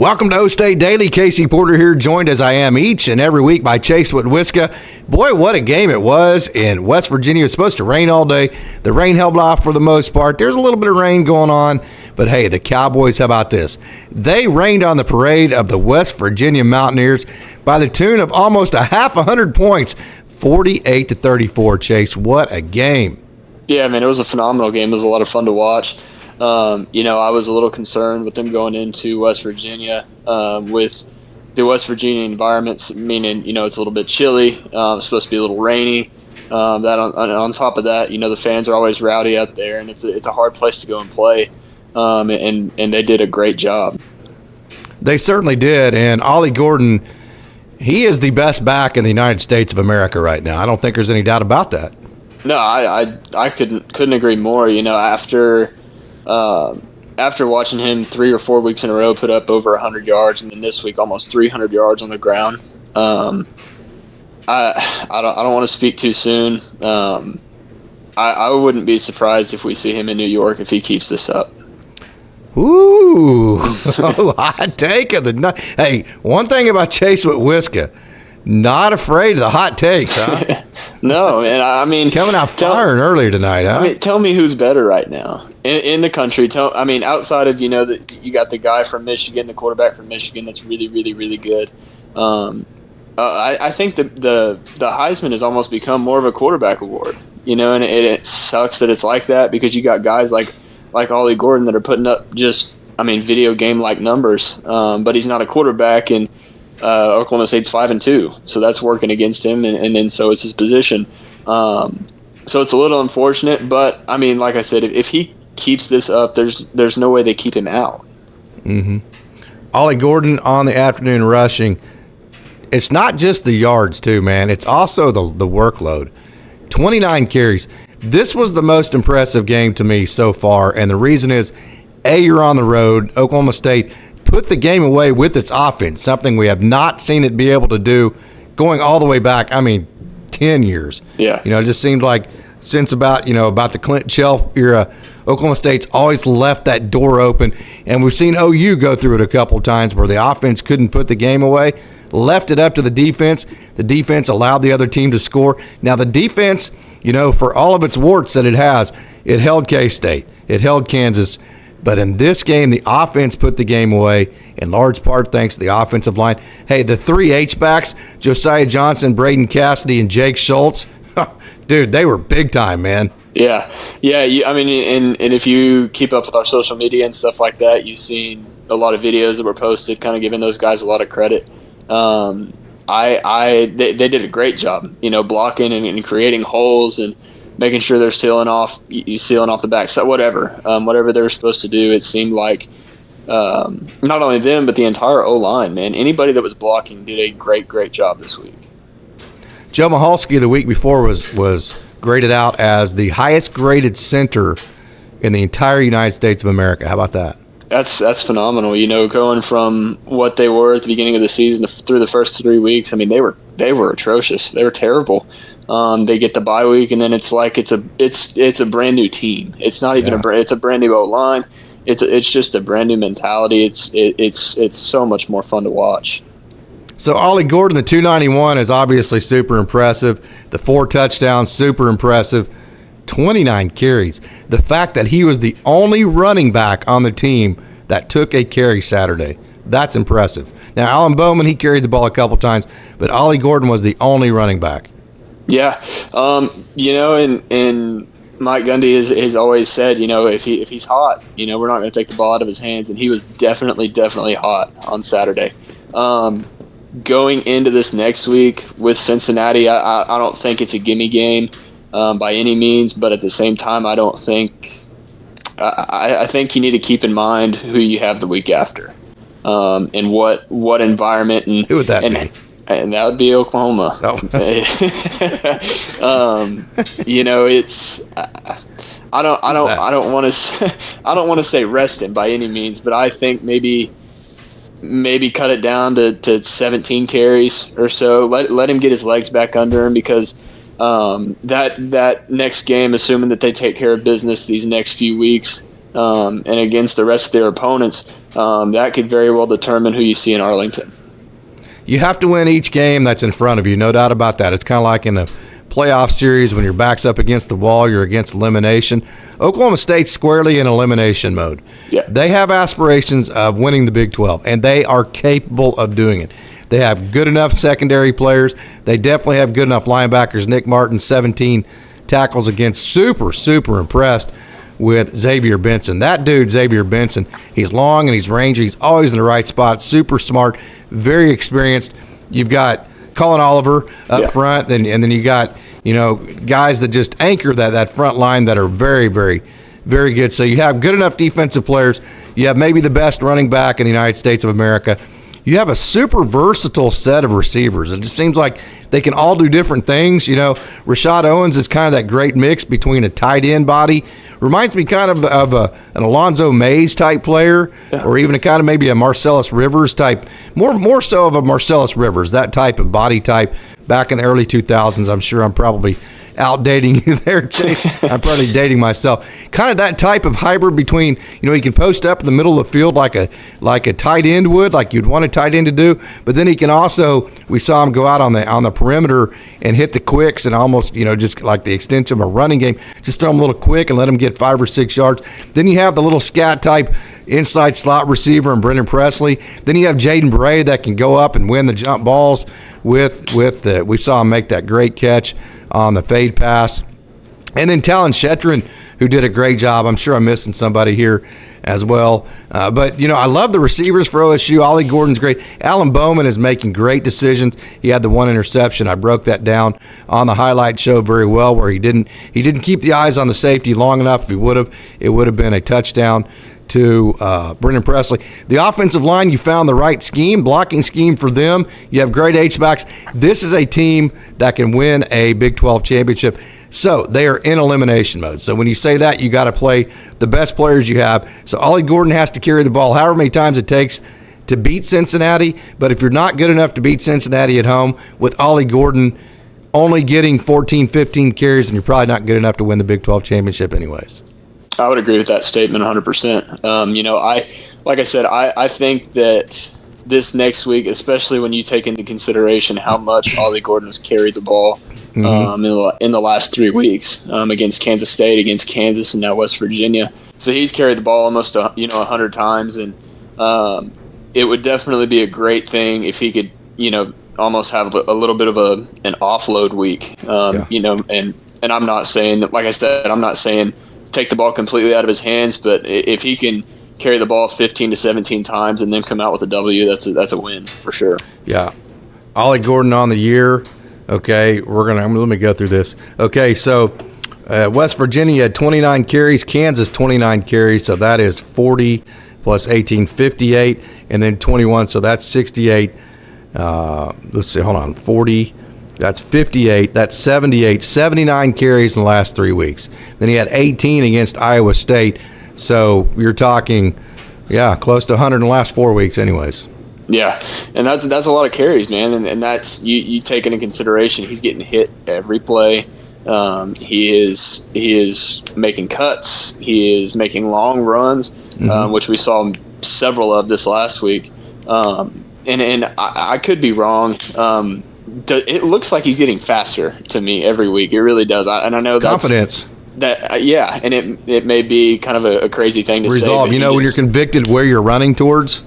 Welcome to OState Daily. Casey Porter here, joined as I am each and every week by Chase Witwiska. Boy, what a game it was in West Virginia. It's supposed to rain all day. The rain held off for the most part. There's a little bit of rain going on, but hey, the Cowboys, how about this? They rained on the parade of the West Virginia Mountaineers by the tune of almost 100 points, 48-34. Chase, what a game. Yeah, man, it was a phenomenal game. It was a lot of fun to watch. I was a little concerned with them going into West Virginia with the West Virginia environment, meaning, it's a little bit chilly. It's supposed to be a little rainy. That on top of that, the fans are always rowdy out there, and it's a hard place to go and play. And they did a great job. They certainly did. And Ollie Gordon, he is the best back in the United States of America right now. I don't think there's any doubt about that. No, I couldn't agree more. After watching him 3 or 4 weeks in a row put up over 100 yards, and then this week almost 300 yards on the ground, I don't want to speak too soon. I wouldn't be surprised if we see him in New York if he keeps this up. Ooh, hot take of the night. Hey, one thing about Chase Witwiska, not afraid of the hot takes, huh? No, and I mean, coming out firing earlier tonight, huh? I mean, tell me who's better right now in the country. Outside of that you got the guy from Michigan, the quarterback from Michigan, that's really, really, really good. I think the Heisman has almost become more of a quarterback award, and it sucks that it's like that because you got guys like Ollie Gordon that are putting up just video game like numbers, but he's not a quarterback and. Oklahoma State's 5-2, so that's working against him, and then so is his position. So it's a little unfortunate, but like I said, if he keeps this up, there's no way they keep him out. Mm-hmm. Ollie Gordon on the afternoon rushing. It's not just the yards, too, man. It's also the workload. 29 carries. This was the most impressive game to me so far, and the reason is, you're on the road. Oklahoma State put the game away with its offense, something we have not seen it be able to do going all the way back, 10 years. Yeah. It just seemed like since about the Clint Chelf era, Oklahoma State's always left that door open, and we've seen OU go through it a couple times where the offense couldn't put the game away, left it up to the defense. The defense allowed the other team to score. Now, the defense, for all of its warts that it has, it held K-State. It held Kansas. But in this game, the offense put the game away, in large part thanks to the offensive line. Hey, the three H-backs, Josiah Johnson, Braden Cassidy, and Jake Schultz, dude, they were big time, man. Yeah. And if you keep up with our social media and stuff like that, you've seen a lot of videos that were posted kind of giving those guys a lot of credit. They did a great job, blocking and creating holes and making sure they're sealing off the backside, whatever they were supposed to do. It seemed like not only them, but the entire O-line, man. Anybody that was blocking did a great, great job this week. Joe Michalski the week before was graded out as the highest graded center in the entire United States of America. How about that? That's phenomenal. Going from what they were at the beginning of the season through the first 3 weeks, they were atrocious. They were terrible. They get the bye week, and then it's like it's a brand new team. It's not even it's a brand new O-line. It's just a brand new mentality. It's so much more fun to watch. So Ollie Gordon, the 291 is obviously super impressive. The 4 touchdowns, super impressive. 29 carries. The fact that he was the only running back on the team that took a carry Saturday, that's impressive. Now, Alan Bowman, he carried the ball a couple times, but Ollie Gordon was the only running back. Yeah. And MikeGundy has always said, if he's hot, we're not going to take the ball out of his hands, and he was definitely hot on Saturday. Going into this next week with Cincinnati, I don't think it's a gimme game by any means, but at the same time, I think you need to keep in mind who you have the week after, and what environment and who would that be? And that would be Oklahoma. Oh. It's I don't want to say rest him by any means, but I think maybe cut it down to 17 carries or so. Let him get his legs back under him, because that next game, assuming that they take care of business these next few weeks, and against the rest of their opponents, that could very well determine who you see in Arlington. You have to win each game that's in front of you, no doubt about that. It's kind of like in a playoff series when your back's up against the wall, you're against elimination. Oklahoma State's squarely in elimination mode. Yeah. They have aspirations of winning the Big 12, and they are capable of doing it. They have good enough secondary players. They definitely have good enough linebackers. Nickmartin, 17 tackles against. Super impressed with Xavierbenson. That dude, Xavierbenson, he's long and he's rangy. He's always in the right spot. Super smart, very experienced. You've got Collinoliver up front, and then you got guys that just anchor that front line that are very, very, very good. So you have good enough defensive players. You have maybe the best running back in the United States of America. You have a super versatile set of receivers. It just seems like they can all do different things. Rashad Owens is kind of that great mix between a tight end body. Reminds me kind of an Alonzo Mays type player, or even a kind of maybe a Marcellus Rivers type, more so of a Marcellus Rivers, that type of body type back in the early 2000s. I'm sure I'm probably outdating you there, Chase. I'm probably dating myself. Kind of that type of hybrid between, he can post up in the middle of the field like a tight end would, like you'd want a tight end to do, but then he can also, we saw him go out on the perimeter and hit the quicks and almost, just like the extension of a running game, just throw him a little quick and let him get 5 or 6 yards. Then you have the little scat type inside slot receiver and Brennan Pressley. Then you have Jaden Bray that can go up and win the jump balls we saw him make that great catch on the fade pass. And then Talon Shetron, who did a great job. I'm sure I'm missing somebody here as well. But I love the receivers for OSU. Ollie Gordon's great. Alan Bowman is making great decisions. He had the one interception. I broke that down on the highlight show very well, where he didn't keep the eyes on the safety long enough. If he would have, it would have been a touchdown to Brennan Pressley. The offensive line, you found the right scheme, blocking scheme for them. You have great H-backs. This is a team that can win a Big 12 championship. So they are in elimination mode. So when you say that, you got to play the best players you have. So Ollie Gordon has to carry the ball however many times it takes to beat Cincinnati. But if you're not good enough to beat Cincinnati at home with Ollie Gordon only getting 14, 15 carries, and you're probably not good enough to win the Big 12 championship anyways. I would agree with that statement 100%. Like I said, I think that this next week, especially when you take into consideration how much Ollie Gordon has carried the ball in the last 3 weeks against Kansas State, against Kansas, and now West Virginia. So he's carried the ball almost 100 times, and it would definitely be a great thing if he could almost have a little bit of an offload week. And I'm not saying, like I said, I'm not saying take the ball completely out of his hands, but if he can carry the ball 15 to 17 times and then come out with a W, that's a win for sure. Yeah. Ollie Gordon on the year. Okay, let me go through this. Okay, so West Virginia had 29 carries, Kansas 29 carries, so that is 40 plus 18, 58, and then 21, so that's 68. Let's see, hold on, 40. That's 58. That's 78. 79 carries in the last 3 weeks. Then he had 18 against Iowa State. So you're talking, close to 100 in the last 4 weeks anyways. Yeah, and that's a lot of carries, man. And that's you take into consideration he's getting hit every play. He is making cuts. He is making long runs, which we saw several of this last week. And I could be wrong. It looks like he's getting faster to me every week. It really does. And I know that's confidence. And it may be kind of a crazy thing to resolve. say. When you're convicted where you're running towards,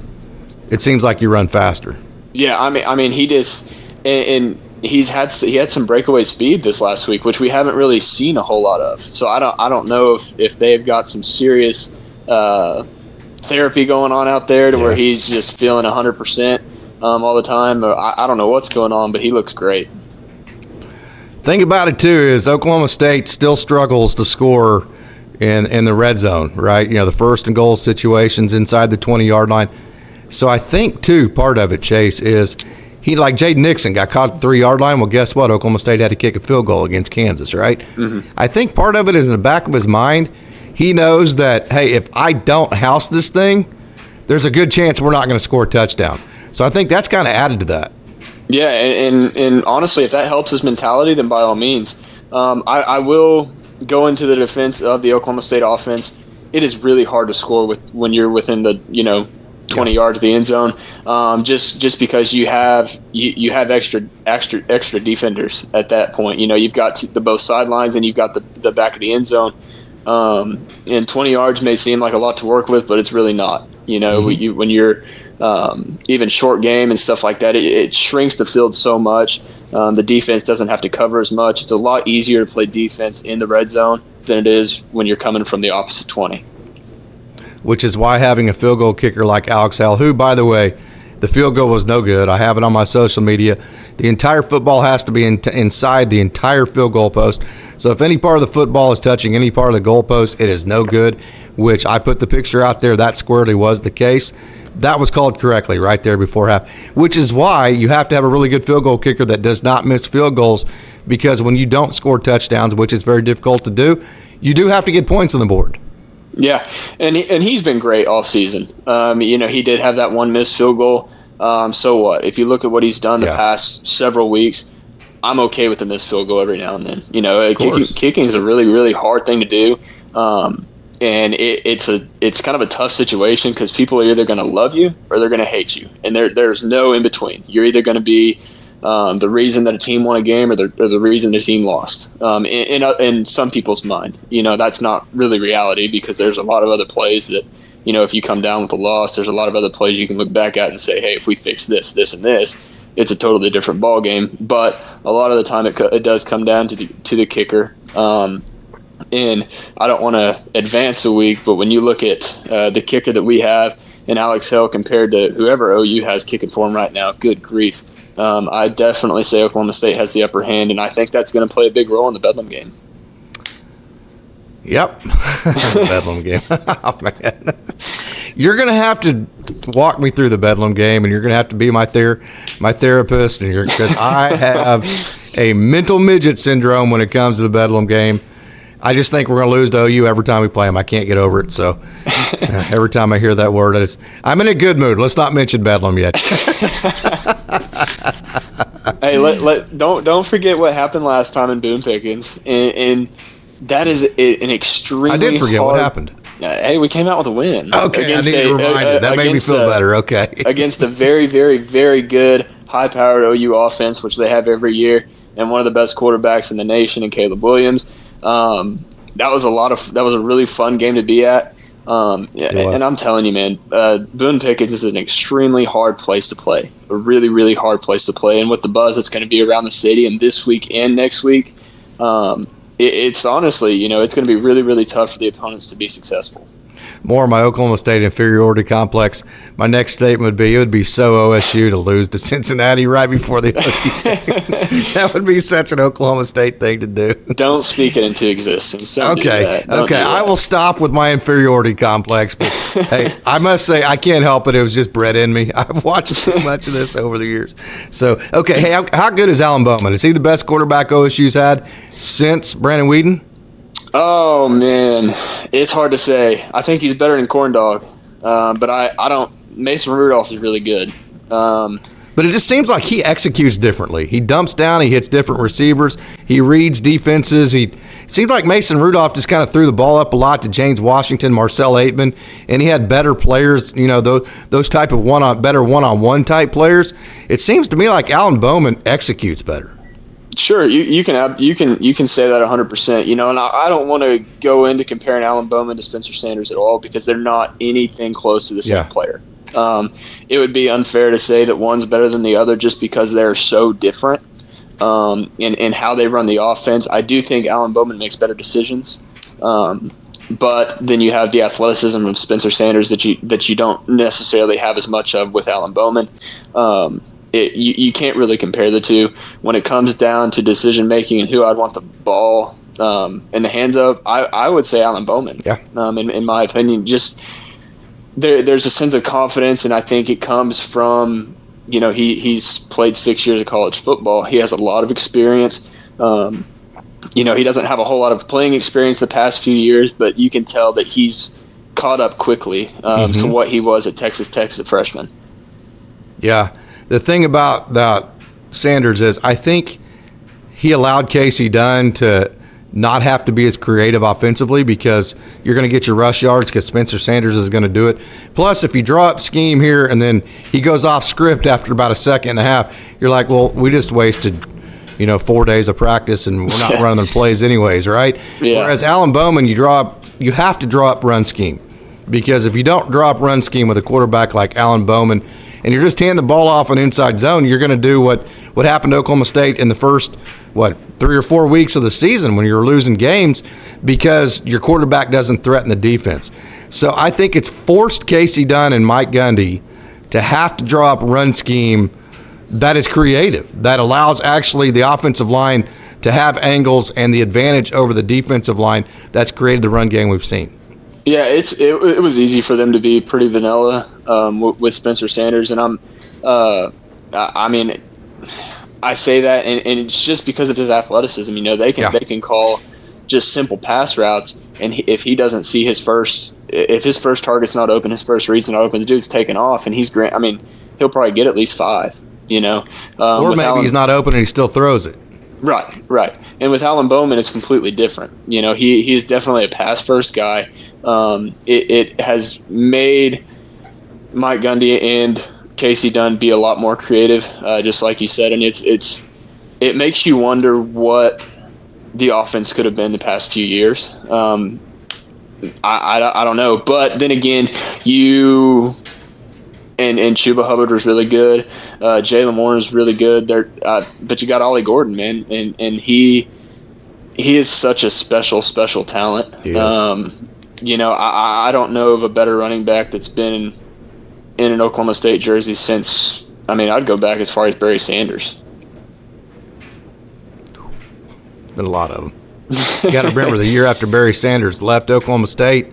it seems like you run faster. Yeah, I mean, he just and he had some breakaway speed this last week, which we haven't really seen a whole lot of. So I don't know if they've got some serious therapy going on out there to where he's just feeling 100%. All the time. I don't know what's going on, but he looks great. Thing about it, too, is Oklahoma State still struggles to score in the red zone, right? The first and goal situations inside the 20-yard line. So I think, too, part of it, Chase, is he, like Jaden Nixon, got caught at the 3-yard line. Well, guess what? Oklahoma State had to kick a field goal against Kansas, right? Mm-hmm. I think part of it is in the back of his mind. He knows that, hey, if I don't house this thing, there's a good chance we're not going to score a touchdown. So I think that's kind of added to that. Yeah, and honestly, if that helps his mentality, then by all means. I will go into the defense of the Oklahoma State offense. It is really hard to score when you're within the 20 yards of the end zone, just because you have extra defenders at that point. You've got the both sidelines and you've got the back of the end zone. And 20 yards may seem like a lot to work with, but it's really not. When you're even short game and stuff like that, it shrinks the field so much. The defense doesn't have to cover as much. It's a lot easier to play defense in the red zone than it is when you're coming from the opposite 20. Which is why having a field goal kicker like Alex Hale, who, by the way, the field goal was no good. I have it on my social media. The entire football has to be inside the entire field goal post. So if any part of the football is touching any part of the goal post, it is no good, which I put the picture out there. That squarely was the case. That was called correctly right there before half, which is why you have to have a really good field goal kicker that does not miss field goals, because when you don't score touchdowns, which is very difficult to do, you do have to get points on the board. Yeah, and he's been great all season. He did have that one missed field goal. So what? If you look at what he's done the past several weeks, I'm okay with the missed field goal every now and then. Kicking is a really, really hard thing to do. And it's kind of a tough situation because people are either going to love you or they're going to hate you, and there's no in between. You're either going to be the reason that a team won a game or the reason the team lost. In some people's mind, that's not really reality, because there's a lot of other plays that, if you come down with a loss, there's a lot of other plays you can look back at and say, hey, if we fix this, this, and this, it's a totally different ball game. But a lot of the time it does come down to the kicker. And I don't want to advance a week, but when you look at the kicker that we have in Alex Hale compared to whoever OU has kicking for him right now, good grief. I definitely say Oklahoma State has the upper hand, and I think that's going to play a big role in the Bedlam game. Yep. The Bedlam game. Oh, man. You're going to have to walk me through the Bedlam game, and you're going to have to be my therapist, and because I have a mental midget syndrome when it comes to the Bedlam game. I just think we're going to lose to OU every time we play them. I can't get over it. So every time I hear that word, I'm in a good mood. Let's not mention Bedlam yet. Hey, don't forget what happened last time in Boone Pickens, and that is an extremely. I did forget what happened. Hey, we came out with a win. Okay, I need to remind you. That made me feel better. Okay, against a very, very, very good, high-powered OU offense, which they have every year, and one of the best quarterbacks in the nation, in Caleb Williams. That was a really fun game to be at. And I'm telling you, man, Boone Pickens is an extremely hard place to play, a really, really hard place to play. And with the buzz that's going to be around the stadium this week and next week, it's honestly, it's going to be really, really tough for the opponents to be successful. More of my Oklahoma State inferiority complex. My next statement would be, it would be so OSU to lose to Cincinnati right before the OU game. That would be such an Oklahoma State thing to do. Don't speak it into existence. Okay. I will stop with my inferiority complex. But hey, I must say, I can't help it. It was just bred in me. I've watched too much of this over the years. So, okay, hey, how good is Alan Bowman? Is he the best quarterback OSU's had since Brandon Whedon? Oh, man, it's hard to say. I think he's better than Corn Dog, but I don't. Mason Rudolph is really good. But it just seems like he executes differently. He dumps down. He hits different receivers. He reads defenses. It seems like Mason Rudolph just kind of threw the ball up a lot to James Washington, Marcel Aitman, and he had better players. Those type of better one-on-one type players. It seems to me like Alan Bowman executes better. Sure, you can say that 100%. And I don't want to go into comparing Alan Bowman to Spencer Sanders at all, because they're not anything close to the same player. It would be unfair to say that one's better than the other just because they're so different in how they run the offense. I do think Alan Bowman makes better decisions, but then you have the athleticism of Spencer Sanders that you don't necessarily have as much of with Alan Bowman. You can't really compare the two. When it comes down to decision making and who I'd want the ball in the hands of, I would say Alan Bowman. Yeah. In my opinion, just there's a sense of confidence, and I think it comes from he's played 6 years of college football. He has a lot of experience. He doesn't have a whole lot of playing experience the past few years, but you can tell that he's caught up quickly to what he was at Texas Tech as a freshman. Yeah. The thing about Sanders is I think he allowed Casey Dunn to not have to be as creative offensively because you're going to get your rush yards because Spencer Sanders is going to do it. Plus, if you draw up scheme here and then he goes off script after about a second and a half, you're like, well, we just wasted 4 days of practice and we're not running the plays anyways, right? Yeah. Whereas Alan Bowman, you have to draw up run scheme because if you don't draw up run scheme with a quarterback like Alan Bowman and you're just handing the ball off an inside zone, you're going to do what happened to Oklahoma State in the first, 3 or 4 weeks of the season when you were losing games because your quarterback doesn't threaten the defense. So I think it's forced Casey Dunn and Mike Gundy to have to draw up run scheme that is creative, that allows actually the offensive line to have angles and the advantage over the defensive line that's created the run game we've seen. Yeah, it was easy for them to be pretty vanilla with Spencer Sanders, and I say that, and it's just because of his athleticism. They can call just simple pass routes, and if he doesn't see if his first target's not open, his first read's not open, the dude's taking off, and he'll probably get at least 5. Or maybe he's not open and he still throws it. Right. And with Alan Bowman, it's completely different. He is definitely a pass-first guy. It has made Mike Gundy and Casey Dunn be a lot more creative, just like you said, and it makes you wonder what the offense could have been the past few years. I don't know, but then again, and Chuba Hubbard was really good. Jalen Warren is really good. But you got Ollie Gordon, man, and he is such a special talent. I don't know of a better running back that's been in an Oklahoma State jersey since. I'd go back as far as Barry Sanders. Been a lot of them. You got to remember the year after Barry Sanders left Oklahoma State,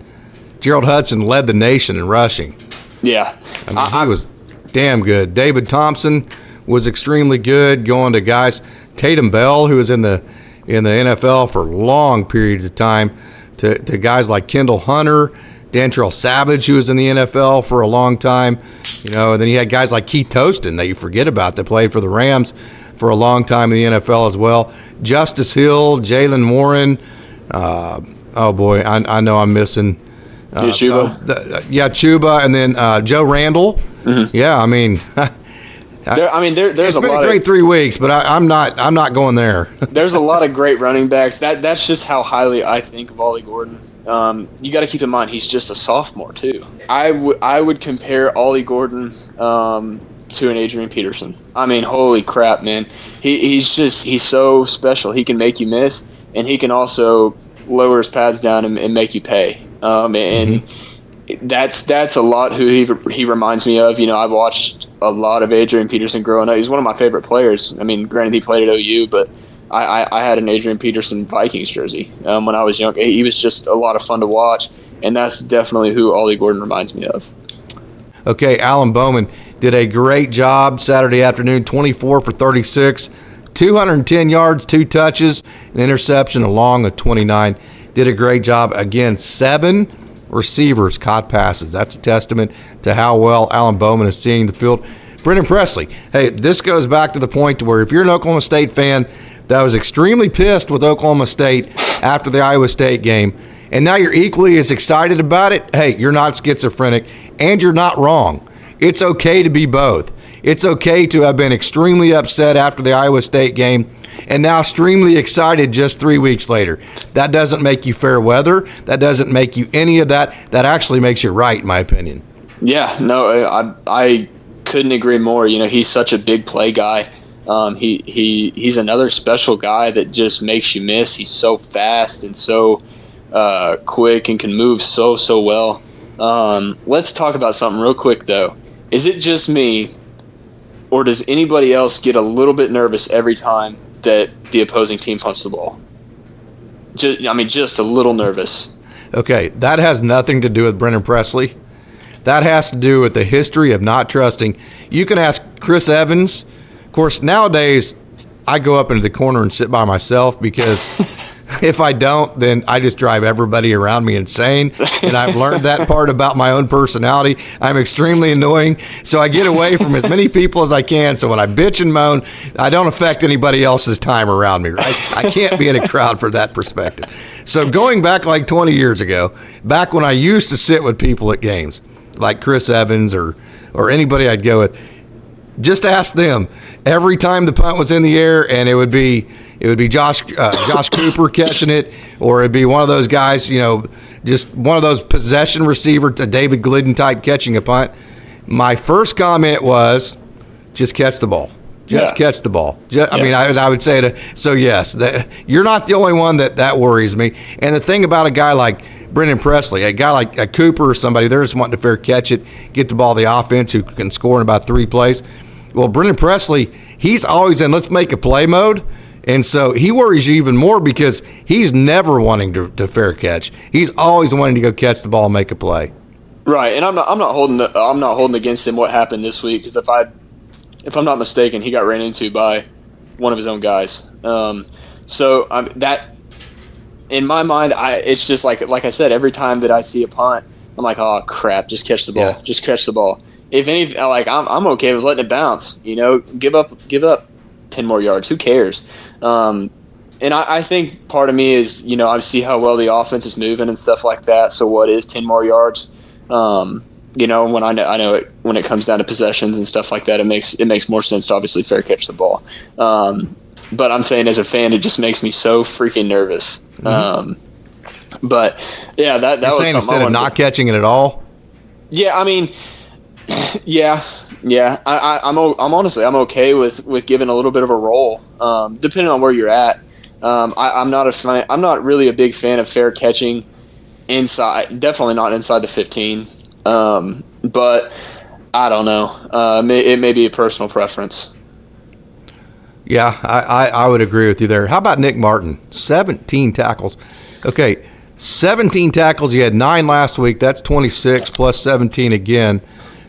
Gerald Hudson led the nation in rushing. Yeah. He was damn good. David Thompson was extremely good, going to guys. Tatum Bell, who was in the NFL for long periods of time, to guys like Kendall Hunter, Dantrell Savage, who was in the NFL for a long time. And then you had guys like Keith Toston that you forget about that played for the Rams for a long time in the NFL as well. Justice Hill, Jalen Warren. Oh, boy, I know I'm missing – Chuba. Chuba, and then Joe Randall. Mm-hmm. Yeah, there's a lot of great 3 weeks, but I'm not going there. There's a lot of great running backs. That's just how highly I think of Ollie Gordon. You got to keep in mind he's just a sophomore too. I would compare Ollie Gordon to an Adrian Peterson. Holy crap, man! He's so special. He can make you miss, and he can also lower his pads down and make you pay. That's a lot who he reminds me of. I've watched a lot of Adrian Peterson growing up. He's one of my favorite players. Granted he played at OU, but I had an Adrian Peterson Vikings jersey when I was young. He was just a lot of fun to watch, and that's definitely who Ollie Gordon reminds me of. Okay, Alan Bowman did a great job Saturday afternoon, 24 for 36, 210 yards, 2 touches, an interception along a 29. Did a great job. Again, 7 receivers caught passes. That's a testament to how well Alan Bowman is seeing the field. Brennan Pressley, hey, this goes back to the point to where if you're an Oklahoma State fan that was extremely pissed with Oklahoma State after the Iowa State game, and now you're equally as excited about it, hey, you're not schizophrenic, and you're not wrong. It's okay to be both. It's okay to have been extremely upset after the Iowa State game and now extremely excited just 3 weeks later. That doesn't make you fair weather. That doesn't make you any of that. That actually makes you right, in my opinion. Yeah, no, I couldn't agree more. He's such a big play guy. He's another special guy that just makes you miss. He's so fast and so quick and can move so well. Let's talk about something real quick, though. Is it just me, or does anybody else get a little bit nervous every time that the opposing team punts the ball? Just a little nervous. Okay, that has nothing to do with Brennan Pressley. That has to do with the history of not trusting. You can ask Chris Evans. Of course, nowadays, I go up into the corner and sit by myself because if I don't, then I just drive everybody around me insane. And I've learned that part about my own personality. I'm extremely annoying, so I get away from as many people as I can. So when I bitch and moan, I don't affect anybody else's time around me, right? I can't be in a crowd for that perspective. So going back like 20 years ago, back when I used to sit with people at games, like Chris Evans or anybody I'd go with, just ask them every time the punt was in the air, and it would be Josh Cooper catching it, or it'd be one of those guys, just one of those possession receiver to David Glidden type catching a punt. My first comment was, just catch the ball. Catch the ball. I mean, I would say so yes, you're not the only one that worries me. And the thing about a guy like Brennan Pressley, a guy like a Cooper or somebody, they're just wanting to fair catch it, get the ball to the offense, who can score in about 3 plays. Well, Brennan Pressley, he's always in let's make a play mode. And so he worries you even more because he's never wanting to fair catch. He's always wanting to go catch the ball and make a play. Right, and I'm not holding against him what happened this week, because if I'm not mistaken, he got ran into by one of his own guys. That in my mind, it's just like I said, every time that I see a punt, I'm like, oh crap, just catch the ball, just catch the ball. If any, like I'm okay with letting it bounce. Give up 10 more yards. Who cares? And I think part of me is, I see how well the offense is moving and stuff like that. So what is 10 more yards? When I know it, when it comes down to possessions and stuff like that, it makes more sense to obviously fair catch the ball. But I'm saying as a fan, it just makes me so freaking nervous. But yeah, that was saying instead of not catching it at all. Yeah, I mean, yeah. I'm honestly okay with giving a little bit of a roll, depending on where you're at. I'm not really a big fan of fair catching inside. Definitely not inside the 15. But I don't know. It may be a personal preference. Yeah, I would agree with you there. How about Nick Martin? 17 tackles. Okay, 17 tackles. You had 9 last week. That's 26 plus 17 again.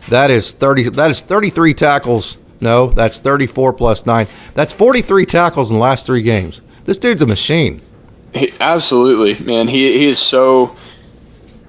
That is 30. That is 33 tackles. No, that's 34 plus 9. That's 43 tackles in the last 3 games. This dude's a machine. Absolutely, man. He is so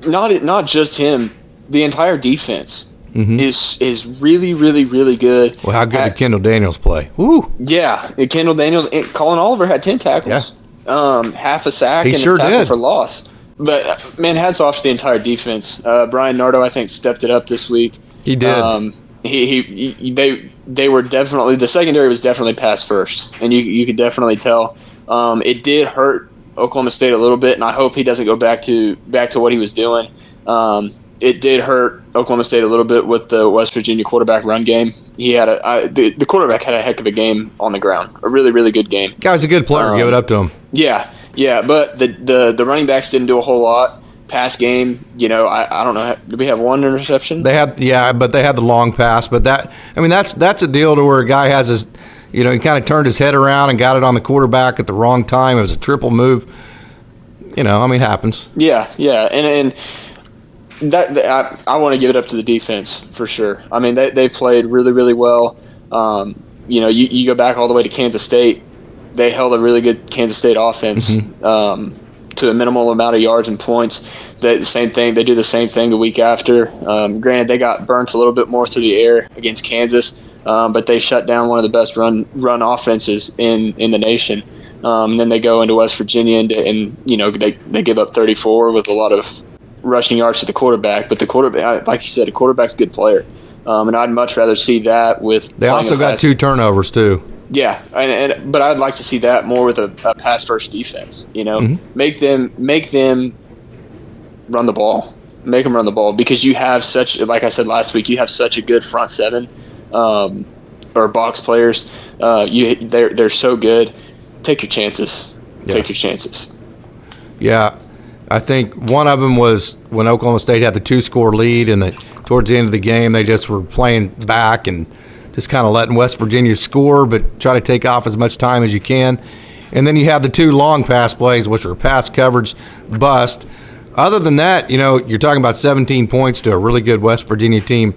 not just him. The entire defense is really, really, really good. Well, how good did Kendall Daniels play? Woo. Yeah, Kendall Daniels and Collinoliver had 10 tackles. Yeah. Half a sack and sure a tackle did. for loss. But man, hats off to the entire defense. Bryannardo, I think, stepped it up this week. He did. They were definitely, the secondary was definitely pass first, and you could definitely tell. It did hurt Oklahoma State a little bit, and I hope he doesn't go back to what he was doing. It did hurt Oklahoma State a little bit with the West Virginia quarterback run game. He had the quarterback had a heck of a game on the ground, a really, really good game. Guy's a good player. Give it up to him. Yeah, but the running backs didn't do a whole lot. Pass game, I don't know. Did we have 1 interception? They had, but they had the long pass. But that's a deal to where a guy has his, he kind of turned his head around and got it on the quarterback at the wrong time. It was a triple move. It happens. Yeah, and that I want to give it up to the defense for sure. I mean, they played really, really well. You go back all the way to Kansas State. They held a really good Kansas State offense. To a minimal amount of yards and points. They do the same thing the week after. Granted, they got burnt a little bit more through the air against Kansas, but they shut down one of the best run offenses in the nation. And then they go into West Virginia and they give up 34 with a lot of rushing yards to the quarterback. But the quarterback, like you said, the quarterback's a good player, and I'd much rather see that with. They also got 2 turnovers too. Yeah, but I'd like to see that more with a pass first defense. Make them run the ball, because you have such, like I said last week, you have such a good front 7, or box players. They're so good. Take your chances. Yeah. Take your chances. Yeah, I think one of them was when Oklahoma State had the 2-score lead, and towards the end of the game they just were playing back and just kind of letting West Virginia score, but try to take off as much time as you can. And then you have the 2 long pass plays, which are pass coverage bust. Other than that, you're talking about 17 points to a really good West Virginia team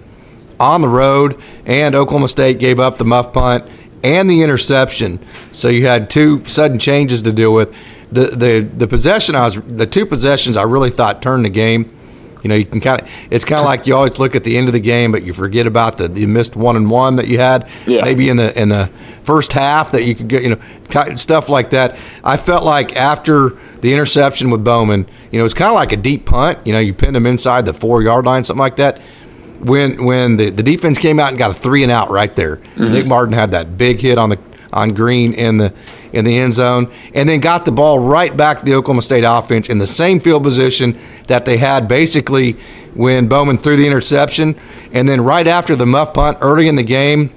on the road, and Oklahoma State gave up the muff punt and the interception. So you had 2 sudden changes to deal with. the possession the two possessions I really thought turned the game. You can it's kind of like you always look at the end of the game, but you forget about you missed 1-1 that you had maybe in the first half that you could get, stuff like that. I felt like after the interception with Bowman, it's kind of like a deep punt. You pinned him inside the 4-yard line, something like that. When the defense came out and got a 3-and-out right there, Nick Martin had that big hit on Green in the end zone, and then got the ball right back to the Oklahoma State offense in the same field position that they had basically when Bowman threw the interception. And then right after the muff punt early in the game,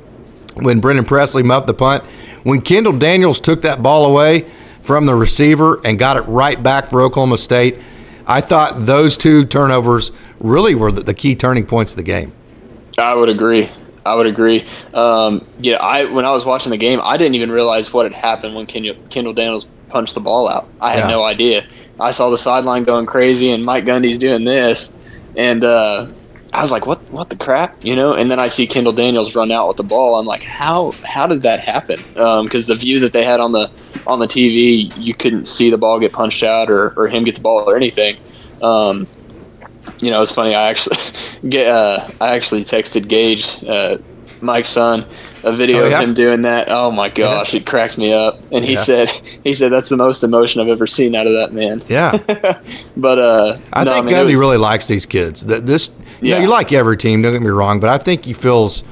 when brennanpressley muffed the punt, when kendalldaniels took that ball away from the receiver and got it right back for Oklahoma State, I thought those two turnovers really were the key turning points of the game. I would agree. When I was watching the game, I didn't even realize what had happened when kendalldaniels punched the ball out. I had no idea. I saw the sideline going crazy and MikeGundy's doing this, and I was like, what the crap, And then I see kendalldaniels run out with the ball. I'm like, how did that happen? Because the view that they had on the TV, you couldn't see the ball get punched out or him get the ball or anything. It's funny. I actually texted Gage, Mike's son, a video of him doing that. Oh my gosh, it cracks me up. And he said that's the most emotion I've ever seen out of that man. Yeah. But I think Gundy really likes these kids. You like every team. Don't get me wrong, but I think he feels.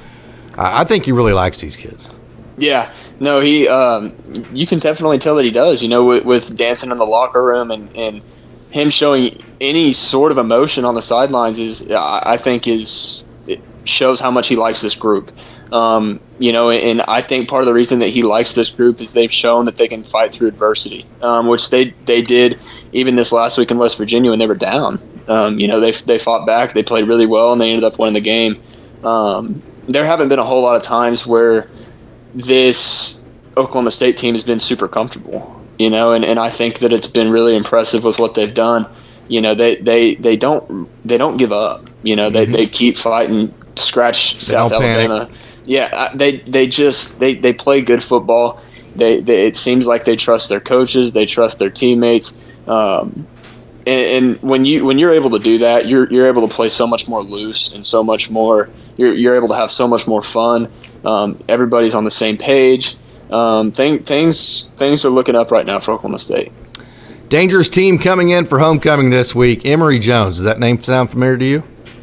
I think he really likes these kids. Yeah. No, he. You can definitely tell that he does. With dancing in the locker room and him showing any sort of emotion on the sidelines it shows how much he likes this group. And I think part of the reason that he likes this group is they've shown that they can fight through adversity, which they did even this last week in West Virginia when they were down. They fought back, they played really well, and they ended up winning the game. There haven't been a whole lot of times where this Oklahoma State team has been super comfortable. And I think that it's been really impressive with what they've done. They don't give up. They keep fighting, scratch South Alabama. Panic. Yeah, they play good football. It seems like they trust their coaches, they trust their teammates. And when you're able to do that, you're able to play so much more loose and so much more. You're able to have so much more fun. Everybody's on the same page. Things are looking up right now for Oklahoma State. Dangerous team coming in for homecoming this week. Emory Jones. Does that name sound familiar to you?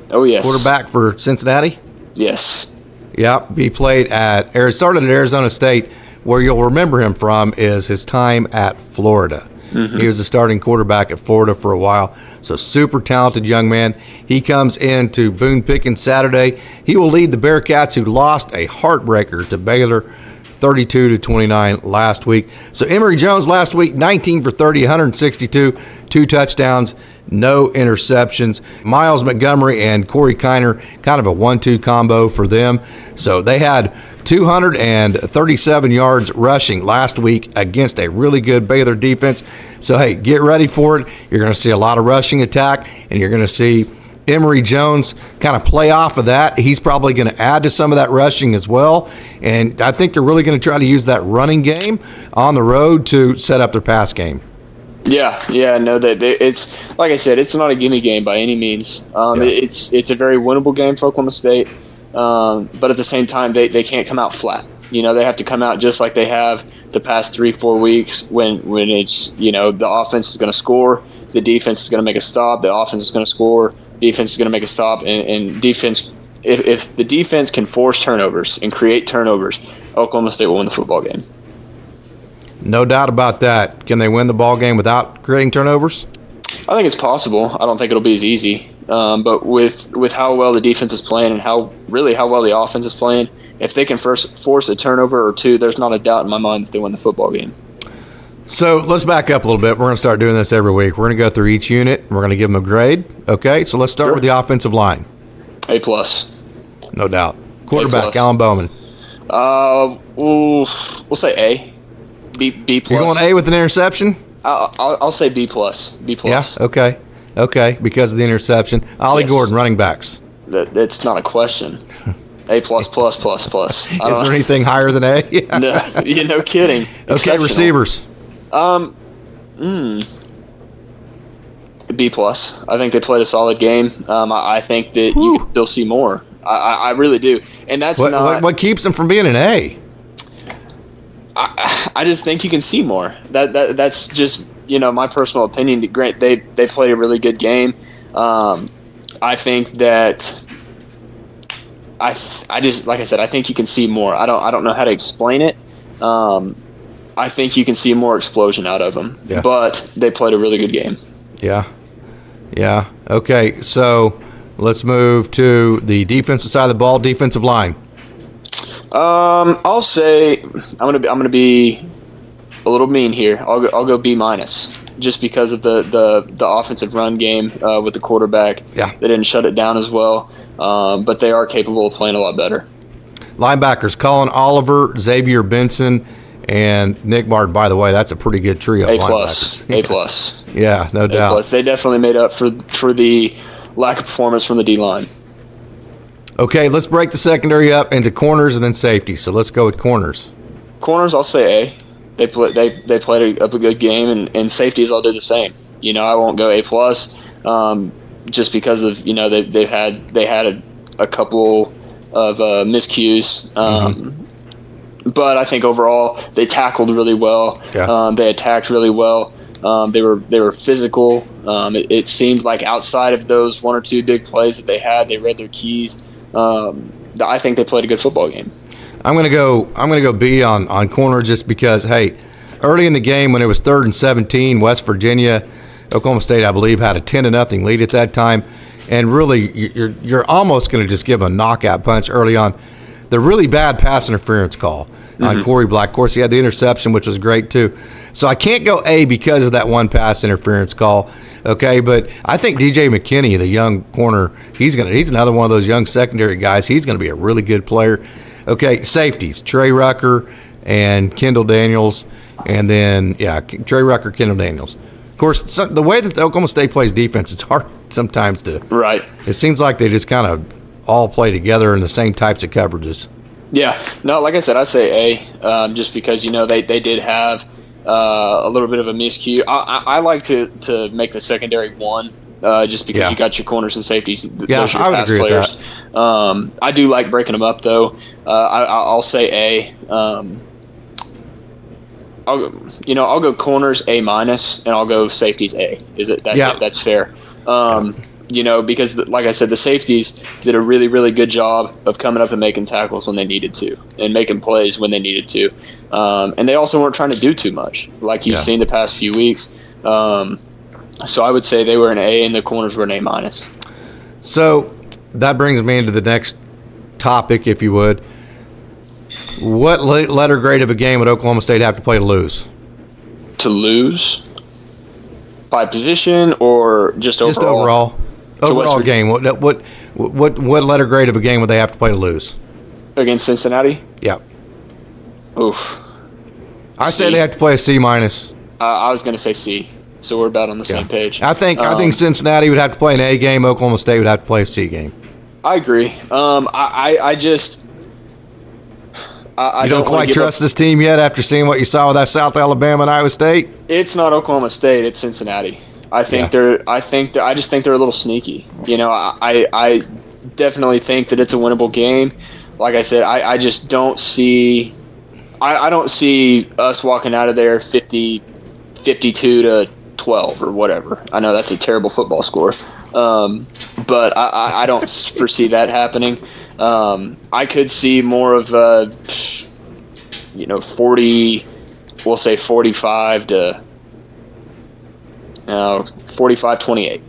Oh, yes. Quarterback for Cincinnati? Yes. Yep. He started at Arizona State. Where you'll remember him from is his time at Florida. Mm-hmm. He was the starting quarterback at Florida for a while. So super talented young man. He comes into Boone Pickens Saturday. He will lead the Bearcats, who lost a heartbreaker to Baylor 32-29 last week. So Emory Jones last week, 19 for 30, 162, 2 touchdowns, no interceptions. Miles Montgomery and Corey Kiner, kind of a 1-2 combo for them. So they had 237 yards rushing last week against a really good Baylor defense. So, hey, get ready for it. You're going to see a lot of rushing attack, and you're going to see Emory Jones kind of play off of that. He's probably going to add to some of that rushing as well. And I think they're really going to try to use that running game on the road to set up their pass game. Yeah, no, it's like I said, it's not a gimme game by any means. It's a very winnable game for Oklahoma State, but at the same time, they can't come out flat. They have to come out just like they have the past 3-4 weeks when it's the offense is going to score, the defense is going to make a stop, the offense is going to score, defense is going to make a stop, and defense. If the defense can force turnovers and create turnovers, Oklahoma State will win the football game. No doubt about that. Can they win the ball game without creating turnovers? I think it's possible. I don't think it'll be as easy. But with how well the defense is playing and how well the offense is playing, if they can first force a turnover or two, there's not a doubt in my mind that they win the football game. So let's back up a little bit. We're going to start doing this every week. We're going to go through each unit. And we're going to give them a grade. Okay, so let's start with the offensive line. A+. No doubt. Quarterback, Alan Bowman. We'll say A. B+. You're going A with an interception? I'll say B+. B+. Yeah, okay, because of the interception. Gordon, running backs. That's not a question. A++++. Is there anything higher than A? No kidding. Okay, receivers. B plus. I think they played a solid game. I think that you can still see more. I really do, and that's what keeps them from being an A. I just think you can see more. That's just my personal opinion. Grant, they played a really good game. I think that I just, like I said, I think you can see more. I don't know how to explain it. I think you can see more explosion out of them. Yeah. But they played a really good game. Yeah. Okay, so let's move to the defensive side of the ball, defensive line. I'll say I'm gonna be a little mean here. I'll go B minus, just because of the offensive run game with the quarterback. Yeah, they didn't shut it down as well, but they are capable of playing a lot better. Linebackers: Collinoliver, XavierBenson, and Nick Martin. By the way, that's a pretty good trio. A plus. A plus. Yeah, no doubt. A+. They definitely made up for the lack of performance from the D line. Okay, let's break the secondary up into corners and then safety. So let's go with corners. Corners, I'll say A. They played a good game, and safeties, I'll do the same. I won't go A plus, just because of they had a couple of miscues. But I think overall they tackled really well. Yeah. They attacked really well. They were physical. It seemed like outside of those one or two big plays that they had, they read their keys. I think they played a good football game. I'm gonna go B on corner, just because, hey, early in the game when it was 3rd and 17, West Virginia, Oklahoma State, I believe, had a 10-0 lead at that time, and really you're almost gonna just give a knockout punch early on. The really bad pass interference call on korieblack. Of course, he had the interception, which was great too. So I can't go A because of that one pass interference call. Okay, but I think DJ McKinney, the young corner, he's another one of those young secondary guys. He's going to be a really good player. Okay, safeties: Trey Rucker and Kendall Daniels, and then Trey Rucker, Kendall Daniels. Of course, the way that the Oklahoma State plays defense, it's hard sometimes to. Right. It seems like they just kind of all play together in the same types of coverages. Yeah. No, like I said, I'd say A, just because they did have a little bit of a miscue. I like to make the secondary one, just because you got your corners and safeties. Those are your pass players. With that. I do like breaking them up though. I'll say A. I'll go corners A minus, and I'll go safeties A. If that's fair. Because, like I said, the safeties did a really, really good job of coming up and making tackles when they needed to, and making plays when they needed to. And they also weren't trying to do too much, like you've seen the past few weeks. So I would say they were an A, and the corners were an A minus. So that brings me into the next topic, if you would. What letter grade of a game would Oklahoma State have to play to lose? To lose? By position or just overall? Just overall. Overall game. What letter grade of a game would they have to play to lose? Against Cincinnati? Yeah. Oof. I say they have to play a C minus. I was going to say C, so we're about on the same page. I think Cincinnati would have to play an A game. Oklahoma State would have to play a C game. I agree. I don't quite trust this team yet after seeing what you saw with that South Alabama and Iowa State. It's not Oklahoma State. It's Cincinnati. I just think they're a little sneaky. I definitely think that it's a winnable game. Like I said, I just don't see. I don't see us walking out of there 52-12 or whatever. I know that's a terrible football score, but I don't foresee that happening. I could see more of 40. We'll say 45 to 45-28,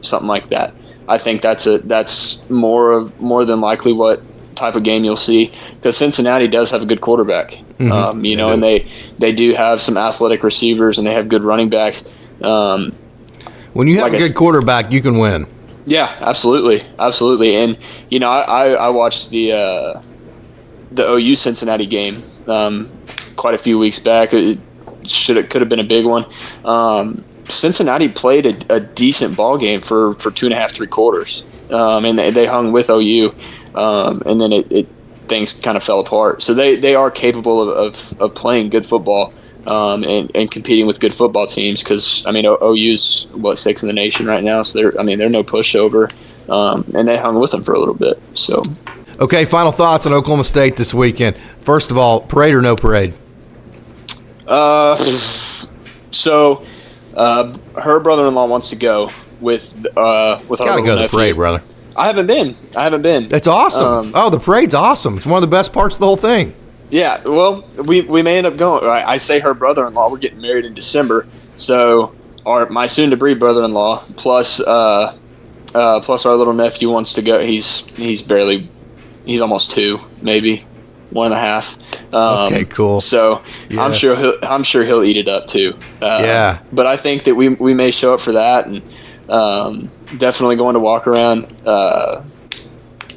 something like that. I think that's more than likely what type of game you'll see, because Cincinnati does have a good quarterback, and they do have some athletic receivers, and they have good running backs. When you have a good quarterback, you can win. Yeah, absolutely. And I watched the OU Cincinnati game quite a few weeks back. It could have been a big one. Cincinnati played a decent ball game for 2.5-3 quarters, and they hung with OU, and then things kind of fell apart. So they are capable of playing good football. and competing with good football teams. Because I mean, OU's 6th in the nation right now, so they're no pushover, and they hung with them for a little bit. So, okay, final thoughts on Oklahoma State this weekend. First of all, parade or no parade? So, her brother-in-law wants to go with our Gotta go to the parade, brother. I haven't been. It's awesome. The parade's awesome. It's one of the best parts of the whole thing. Yeah, well, we may end up going. I say her brother-in-law. We're getting married in December, so my soon-to-be brother-in-law plus our little nephew wants to go. He's almost 2, maybe 1.5. Okay, cool. So Yes. I'm sure he'll eat it up too. Yeah. But I think that we may show up for that, and definitely going to walk around.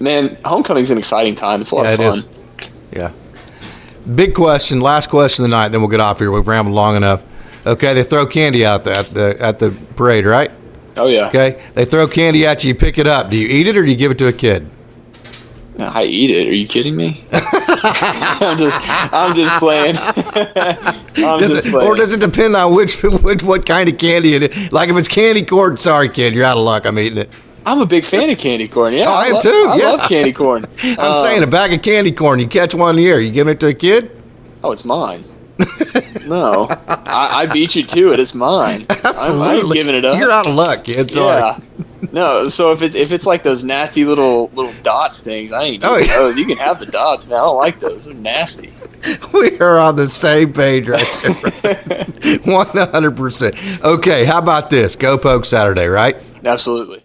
Man, homecoming's an exciting time. It's a lot of fun. Is. Yeah. Big question, last question of the night, then we'll get off here. We've rambled long enough. Okay, they throw candy out at the parade, right? Oh yeah. Okay, they throw candy at you. You pick it up. Do you eat it or do you give it to a kid? I eat it. Are you kidding me? I'm just playing. Or does it depend on what kind of candy it is? Like if it's candy corn, sorry kid, you're out of luck. I'm eating it. I'm a big fan of candy corn. Yeah, I am too. I love candy corn. I'm saying a bag of candy corn. You catch one in the air. You give it to a kid? Oh, it's mine. No, I beat you to it. It's mine. Absolutely. I ain't giving it up. You're out of luck, kid. Sorry. Yeah. No, so if it's like those nasty little dots things, I ain't doing those. You can have the dots, man. I don't like those. They're nasty. We are on the same page right there. 100%. Okay, how about this? Go Poke Saturday, right? Absolutely.